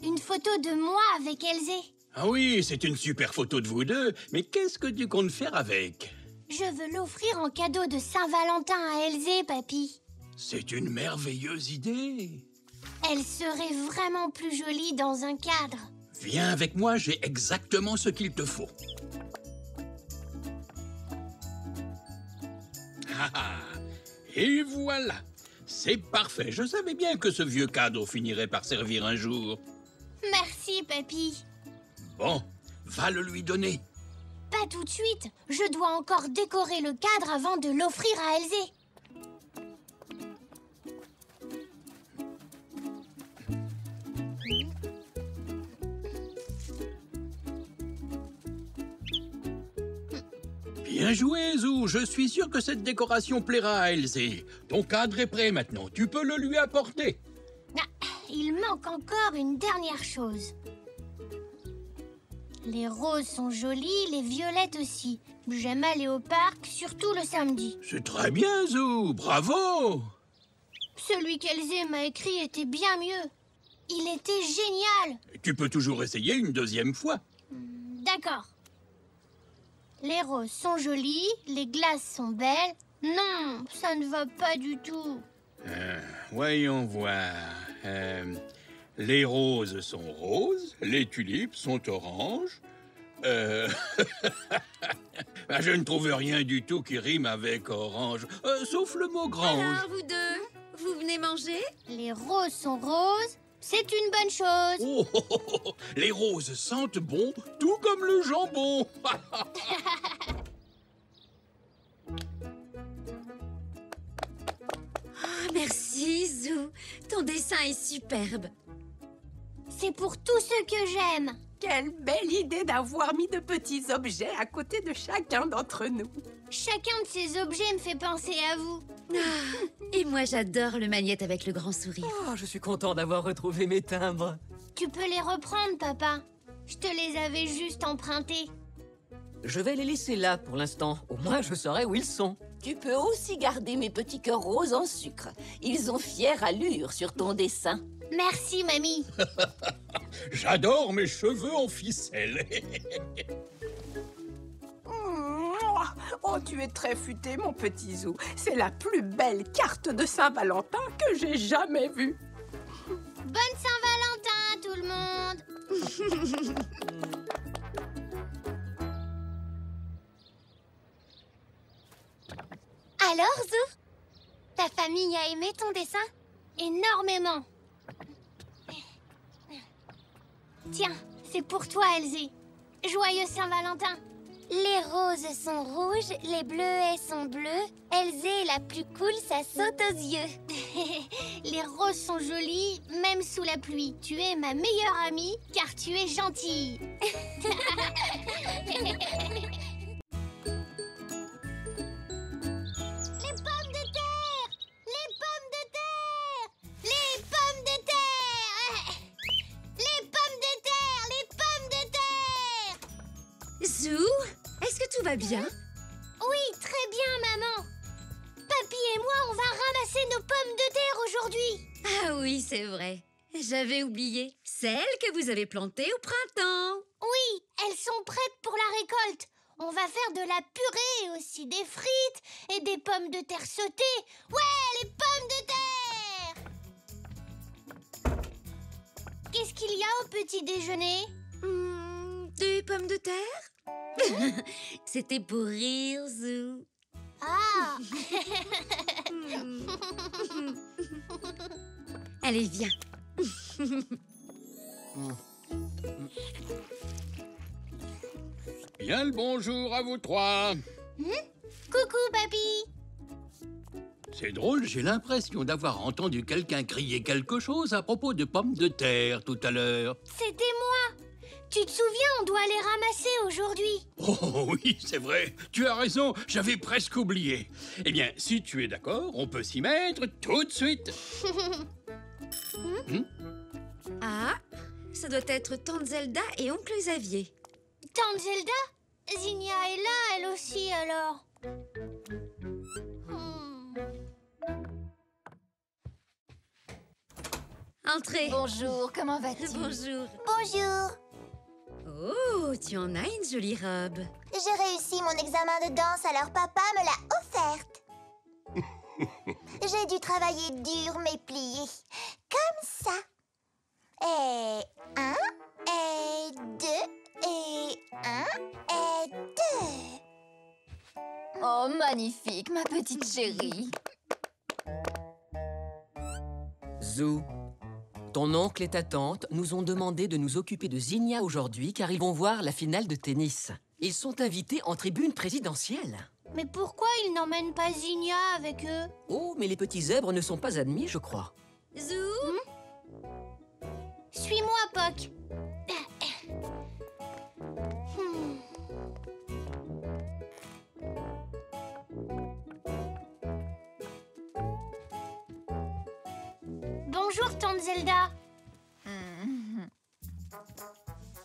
Une photo de moi avec Elzé. Ah oui, c'est une super photo de vous deux, mais qu'est-ce que tu comptes faire avec? Je veux l'offrir en cadeau de Saint-Valentin à Elzé, papy. C'est une merveilleuse idée. Elle serait vraiment plus jolie dans un cadre. Viens avec moi, j'ai exactement ce qu'il te faut. Ah ah, et voilà. C'est parfait. Je savais bien que ce vieux cadre finirait par servir un jour. Merci, papy. Bon, va le lui donner. Pas tout de suite. Je dois encore décorer le cadre avant de l'offrir à Elzé. Bien joué, Zou. Je suis sûr que cette décoration plaira à Elzé. Ton cadre est prêt maintenant. Tu peux le lui apporter. Ah, il manque encore une dernière chose. Les roses sont jolies, les violettes aussi. J'aime aller au parc, surtout le samedi. C'est très bien, Zou. Bravo. Celui qu'Elzé m'a écrit était bien mieux. Il était génial. Tu peux toujours essayer une deuxième fois. D'accord. Les roses sont jolies, les glaces sont belles. Non, ça ne va pas du tout. Voyons voir. Les roses sont roses, les tulipes sont oranges. Je ne trouve rien du tout qui rime avec orange, sauf le mot grange. Alors, vous deux, vous venez manger? Les roses sont roses, c'est une bonne chose. Oh, oh, oh, oh, les roses sentent bon, tout comme le jambon. Oh, merci, Zou. Ton dessin est superbe. C'est pour tous ceux que j'aime. Quelle belle idée d'avoir mis de petits objets à côté de chacun d'entre nous. Chacun de ces objets me fait penser à vous. Et moi, j'adore le magnète avec le grand sourire. Oh, je suis content d'avoir retrouvé mes timbres. Tu peux les reprendre, papa. Je te les avais juste empruntés. Je vais les laisser là pour l'instant. Au moins, je saurai où ils sont. Tu peux aussi garder mes petits cœurs roses en sucre. Ils ont fière allure sur ton dessin. Merci, mamie. J'adore mes cheveux en ficelle. Oh, tu es très futé, mon petit Zou. C'est la plus belle carte de Saint-Valentin que j'ai jamais vue. Bonne Saint-Valentin, tout le monde. Alors, Zou, ta famille a aimé ton dessin? Énormément. Tiens, c'est pour toi, Elsie. Joyeux Saint-Valentin. Les roses sont rouges, les bleuets sont bleus. Elsie est la plus cool, ça saute aux yeux. Les roses sont jolies, même sous la pluie. Tu es ma meilleure amie, car tu es gentille. Zou, est-ce que tout va bien? Oui, très bien, maman. Papy et moi, on va ramasser nos pommes de terre aujourd'hui. Ah oui, c'est vrai. J'avais oublié. Celles que vous avez plantées au printemps. Oui, elles sont prêtes pour la récolte. On va faire de la purée et aussi des frites et des pommes de terre sautées. Ouais, les pommes de terre! Qu'est-ce qu'il y a au petit déjeuner? Des pommes de terre? C'était pour rire, Zou. Ah! Allez, viens. Bien le bonjour à vous trois. Coucou, papy. C'est drôle, j'ai l'impression d'avoir entendu quelqu'un crier quelque chose à propos de pommes de terre tout à l'heure. C'était moi. Tu te souviens, on doit les ramasser aujourd'hui. Oh oui, c'est vrai. Tu as raison, j'avais presque oublié. Eh bien, si tu es d'accord, on peut s'y mettre tout de suite. Ah, ça doit être Tante Zelda et Oncle Xavier. Tante Zelda? Zinnia est là, elle aussi, alors. Entrez. Bonjour, comment vas-tu? Bonjour. Bonjour. Oh, tu en as une jolie robe. J'ai réussi mon examen de danse, alors papa me l'a offerte. J'ai dû travailler dur, mais plié. Comme ça. Et 1, et 2, et 1, et 2. Oh, magnifique, ma petite chérie. Zou, ton oncle et ta tante nous ont demandé de nous occuper de Zinnia aujourd'hui car ils vont voir la finale de tennis. Ils sont invités en tribune présidentielle. Mais pourquoi ils n'emmènent pas Zinnia avec eux? Oh, mais les petits zèbres ne sont pas admis, je crois. Zou, Suis-moi, Poc. Bonjour, Tante Zelda.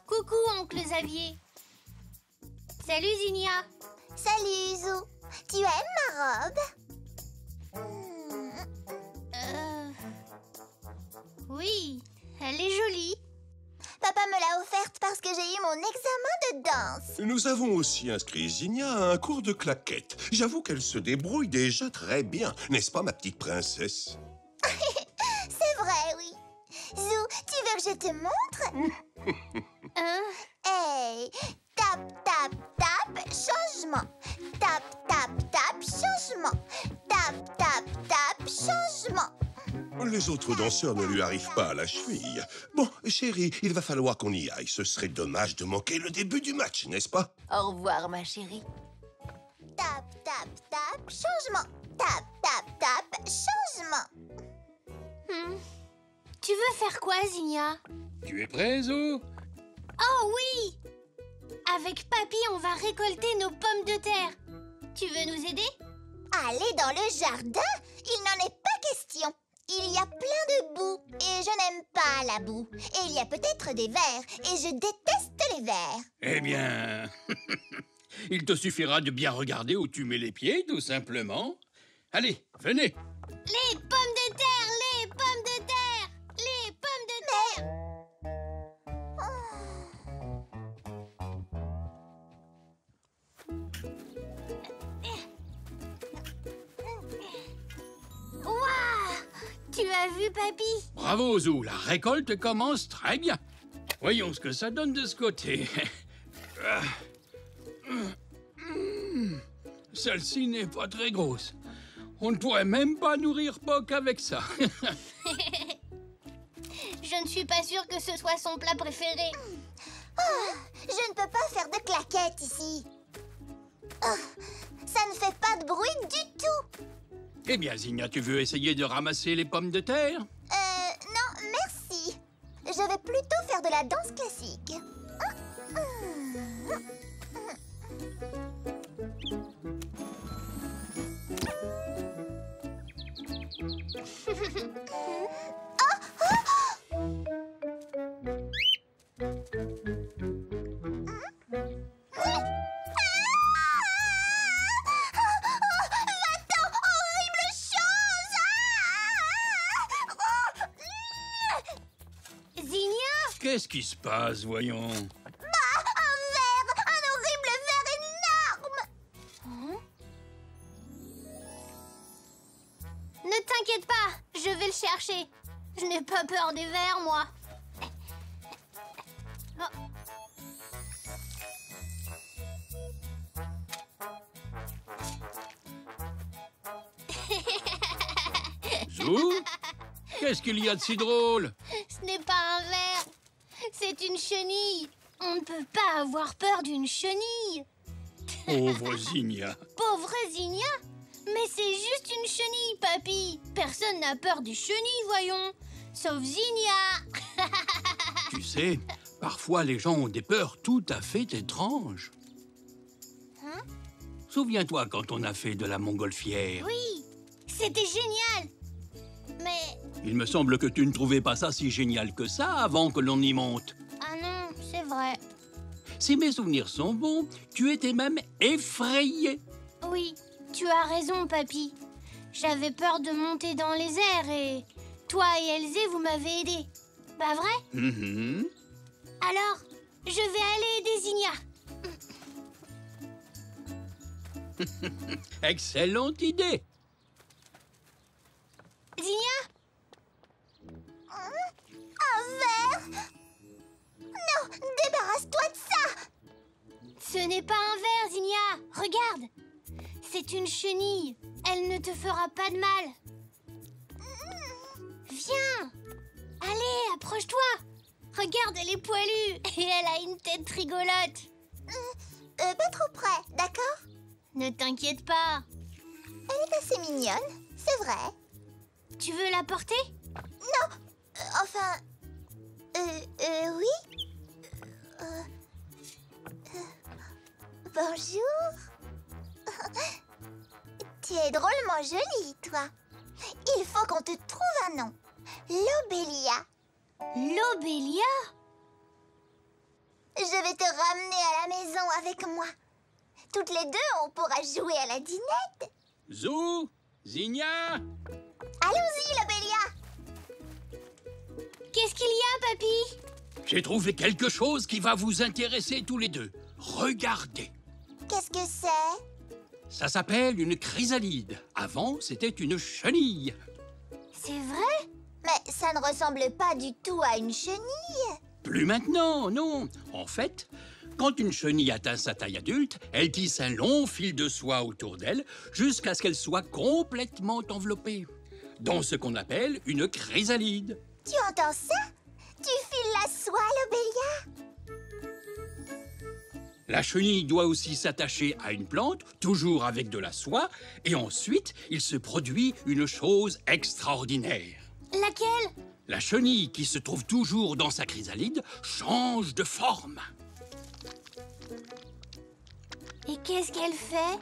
Coucou, Oncle Xavier. Salut, Zinnia. Salut, Zou. Tu aimes ma robe? Oui, elle est jolie. Papa me l'a offerte parce que j'ai eu mon examen de danse. Nous avons aussi inscrit Zinnia à un cours de claquettes. J'avoue qu'elle se débrouille déjà très bien, n'est-ce pas, ma petite princesse? C'est vrai, oui. Zou, tu veux que je te montre? Hey, tap, tap, tap, changement. Tap, tap, tap, changement. Tap, tap, tap, changement. Les autres danseurs ne lui arrivent pas à la cheville. Bon, chérie, il va falloir qu'on y aille. Ce serait dommage de manquer le début du match, n'est-ce pas? Au revoir, ma chérie. Tap, tap, tap, changement. Tap, tap, tap, changement. Tu veux faire quoi, Zinnia? Tu es prêt, Zou? Oh oui! Avec Papy, on va récolter nos pommes de terre. Tu veux nous aider? Aller dans le jardin? Il n'en est pas question. Il y a plein de boue et je n'aime pas la boue. Et il y a peut-être des vers et je déteste les vers. Eh bien, il te suffira de bien regarder où tu mets les pieds, tout simplement. Allez, venez. Les pommes de terre! Les pommes de terre! Les pommes de terre! Waouh! Tu as vu, Papy? Bravo, Zou, la récolte commence très bien. Voyons ce que ça donne de ce côté. Celle-ci n'est pas très grosse. On ne pourrait même pas nourrir Poc avec ça. Je ne suis pas sûre que ce soit son plat préféré. Oh, je ne peux pas faire de claquettes ici. Oh, ça ne fait pas de bruit du tout. Eh bien, Zinnia, tu veux essayer de ramasser les pommes de terre? Non, merci. Je vais plutôt faire de la danse classique. Qu'est-ce qui se passe, voyons? Un verre! Un horrible verre énorme! Ne t'inquiète pas, je vais le chercher. Je n'ai pas peur des vers, moi. Zou? Qu'est-ce qu'il y a de si drôle? Ce n'est pas un ver, c'est une chenille. On ne peut pas avoir peur d'une chenille. Pauvre Zinnia. Pauvre Zinnia? Mais c'est juste une chenille, Papy. Personne n'a peur des chenilles, voyons. Sauf Zinnia. Tu sais, parfois les gens ont des peurs tout à fait étranges. Hein? Souviens-toi quand on a fait de la montgolfière. Oui, c'était génial. Mais... Il me semble que tu ne trouvais pas ça si génial que ça avant que l'on y monte. Ah non, c'est vrai. Si mes souvenirs sont bons, tu étais même effrayé. Oui, tu as raison, Papy. J'avais peur de monter dans les airs et... Toi et Elzé, vous m'avez aidé. Pas vrai? Alors, je vais aller aider Zinnia. Excellente idée. Zinnia? Un verre? Non, débarrasse-toi de ça! Ce n'est pas un ver, Zinnia. Regarde. C'est une chenille. Elle ne te fera pas de mal. Viens. Allez, approche-toi. Regarde, elle est poilue et elle a une tête rigolote. Pas trop près, d'accord? Ne t'inquiète pas. Elle est assez mignonne, c'est vrai. Tu veux la porter? Non, enfin... oui. Bonjour. Tu es drôlement jolie, toi. Il faut qu'on te trouve un nom. Lobélia. Lobélia? Je vais te ramener à la maison avec moi. Toutes les deux, on pourra jouer à la dinette. Zou, Zinnia. Allons-y, Lobélia. Qu'est-ce qu'il y a, Papy? J'ai trouvé quelque chose qui va vous intéresser tous les deux. Regardez. Qu'est-ce que c'est? Ça s'appelle une chrysalide. Avant, c'était une chenille. C'est vrai? Mais ça ne ressemble pas du tout à une chenille. Plus maintenant, non. En fait, quand une chenille atteint sa taille adulte, elle tisse un long fil de soie autour d'elle jusqu'à ce qu'elle soit complètement enveloppée dans ce qu'on appelle une chrysalide. Tu entends ça? Tu files la soie, Lobélia. La chenille doit aussi s'attacher à une plante, toujours avec de la soie, et ensuite, il se produit une chose extraordinaire. Laquelle? La chenille qui se trouve toujours dans sa chrysalide change de forme. Et qu'est-ce qu'elle fait?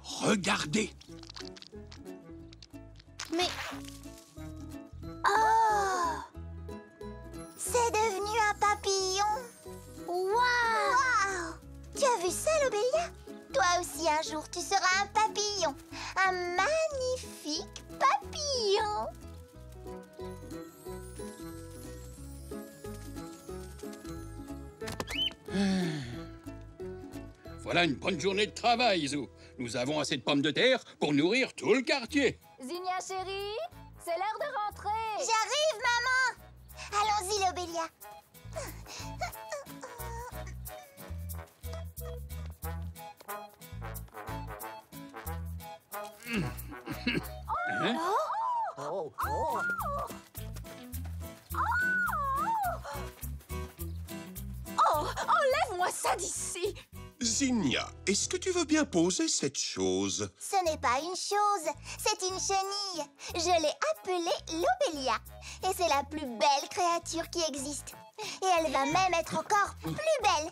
Regardez. Mais... Oh! C'est devenu un papillon. Waouh! Tu as vu ça, Lobélia? Toi aussi, un jour, tu seras un papillon. Un magnifique papillon. Voilà une bonne journée de travail, Zou. Nous avons assez de pommes de terre pour nourrir tout le quartier. Zinnia chérie, c'est l'heure de rentrer. J'arrive, maman. Allons-y, Lobélia. Hein? Oh, enlève-moi ça d'ici! Zinnia, est-ce que tu veux bien poser cette chose? Ce n'est pas une chose, c'est une chenille. Je l'ai appelée Lobélia. Et c'est la plus belle créature qui existe. Et elle va même être encore plus belle.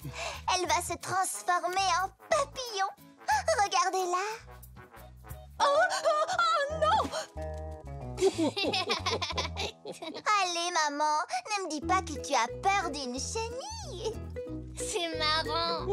Elle va se transformer en papillon. Regardez-la. Oh non! Allez, maman, ne me dis pas que tu as peur d'une chenille. C'est marrant.